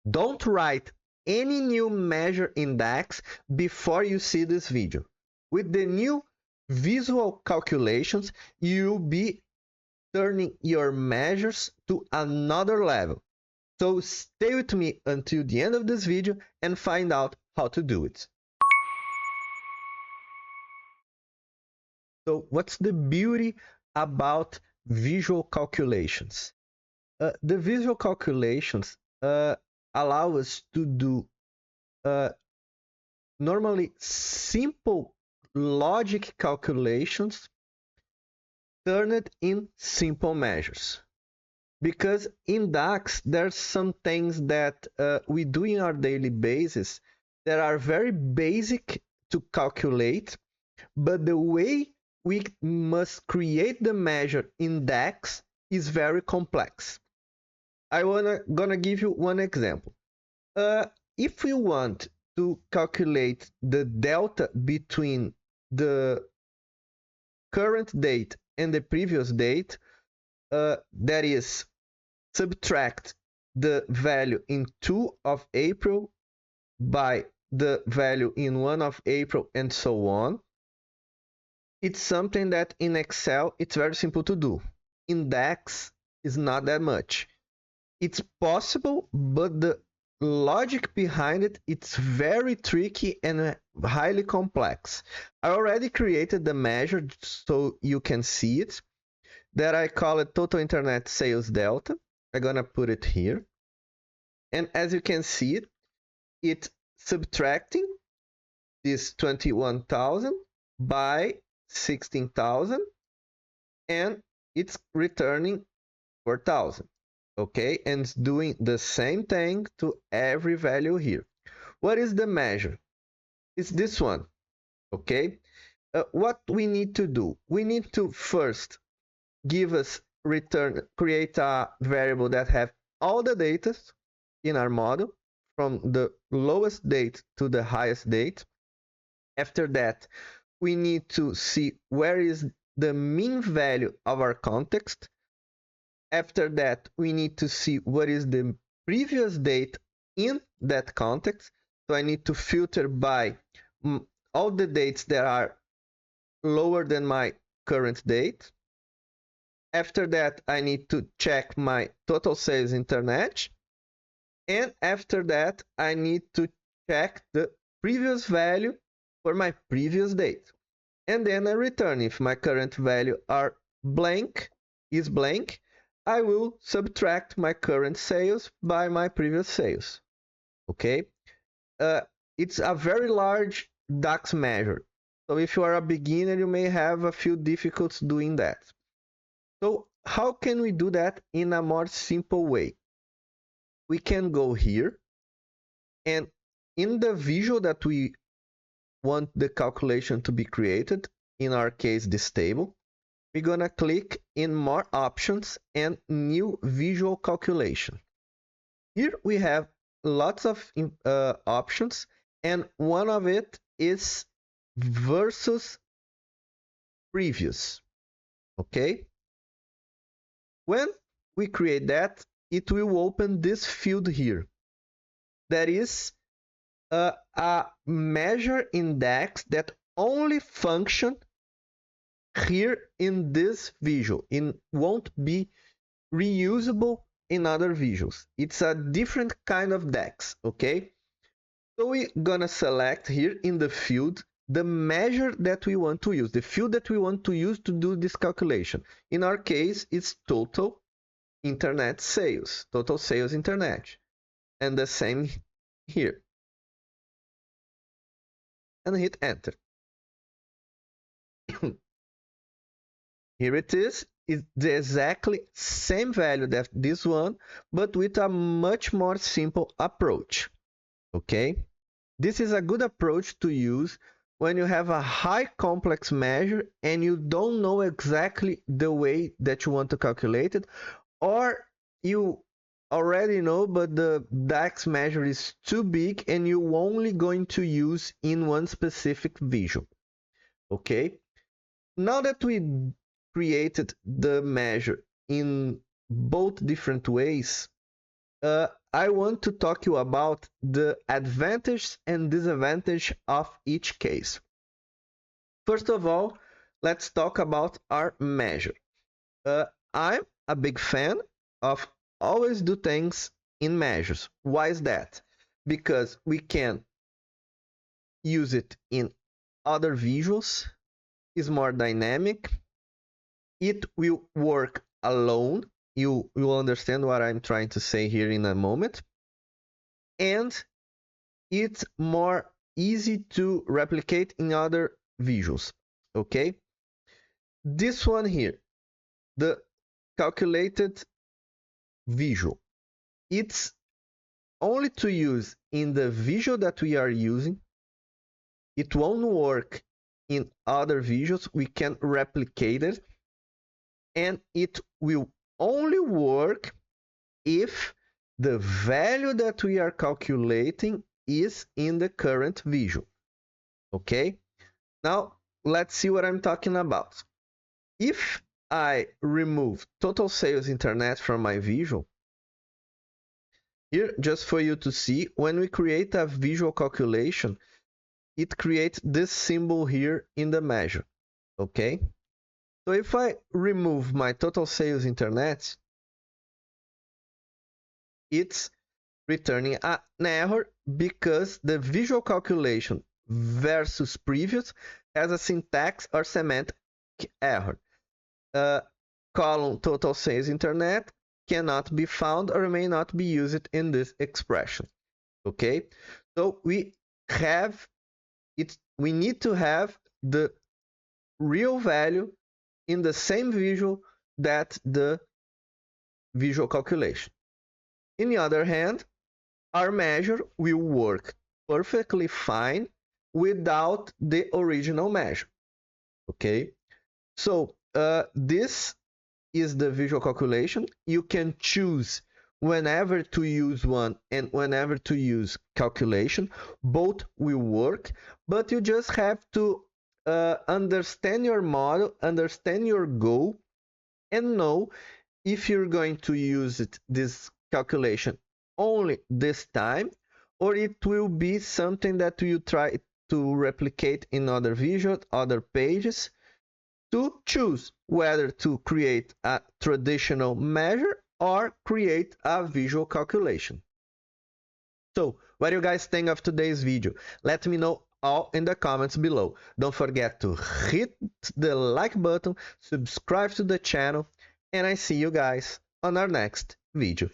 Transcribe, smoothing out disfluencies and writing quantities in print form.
Don't write any new measure in DAX before you see this video. With the new visual calculations, you'll be turning your measures to another level. So stay with me until the end of this video and find out how to do it. So what's the beauty about visual calculations? The visual calculations allow us to do normally simple logic calculations turned in simple measures. Because in DAX, there's some things that we do in our daily basis that are very basic to calculate, but the way we must create the measure in DAX is very complex. Gonna give you one example. If we want to calculate the delta between the current date and the previous date, that is, subtract the value in 2 of April by the value in 1 of April and so on. It's something that in Excel it's very simple to do. In DAX is not that much. It's possible, but the logic behind it, it's very tricky and highly complex. I already created the measure so you can see it, that I call it total internet sales delta. I'm gonna put it here. And as you can see it, it's subtracting this 21,000 by 16,000 and it's returning 4,000. Okay, and it's doing the same thing to every value here. What is the measure? It's this one. Okay, what we need to do, we need to first create a variable that have all the data in our model from the lowest date to the highest date. After that, we need to see where is the mean value of our context. After that, we need to see what is the previous date in that context. So I need to filter by all the dates that are lower than my current date. After that, I need to check my total sales internet. And after that, I need to check the previous value for my previous date. And then I return. If my current value is blank, I will subtract my current sales by my previous sales. Okay? It's a very large DAX measure. So if you are a beginner, you may have a few difficulties doing that. So how can we do that in a more simple way? We can go here and in the visual that we want the calculation to be created, in our case this table, we're gonna click in more options and new visual calculation. Here we have lots of options, and one of it is versus previous. Okay, when we create that, it will open this field here. That is a measure in DAX that only function here in this visual. It won't be reusable in other visuals. It's a different kind of DAX, okay? So we're gonna select here in the field the measure that we want to use, the field that we want to use to do this calculation. In our case, it's total internet sales, total sales internet, and the same here. And hit enter. Here it is. It's the exactly same value that this one, but with a much more simple approach. Okay, this is a good approach to use when you have a high complex measure and you don't know exactly the way that you want to calculate it, or you already know but the DAX measure is too big and you're only going to use in one specific visual. Okay, now that we created the measure in both different ways, I want to talk to you about the advantage and disadvantage of each case. First of all, let's talk about our measure. I'm a big fan of always do things in measures. Why is that? Because we can use it in other visuals, is more dynamic. It will work alone. You will understand what I'm trying to say here in a moment. And it's more easy to replicate in other visuals. Okay? This one here, the calculated visual, it's only to use in the visual that we are using. It won't work in other visuals. We can replicate it, and it will only work if the value that we are calculating is in the current visual. Okay? Now, let's see what I'm talking about. If I remove total sales internet from my visual, here, just for you to see, when we create a visual calculation, it creates this symbol here in the measure. Okay? So if I remove my total sales internet, it's returning an error because the visual calculation versus previous has a syntax or semantic error. Column total sales internet cannot be found or may not be used in this expression. Okay, so we need to have the real value in the same visual that the visual calculation. On the other hand, our measure will work perfectly fine without the original measure. Okay, so this is the visual calculation. You can choose whenever to use one and whenever to use calculation. Both will work, but you just have to understand your model, understand your goal, and know if you're going to use this calculation only this time, or it will be something that you try to replicate in other visuals, other pages, to choose whether to create a traditional measure or create a visual calculation. So, what do you guys think of today's video? Let me know all in the comments below. Don't forget to hit the like button, subscribe to the channel, and I see you guys on our next video.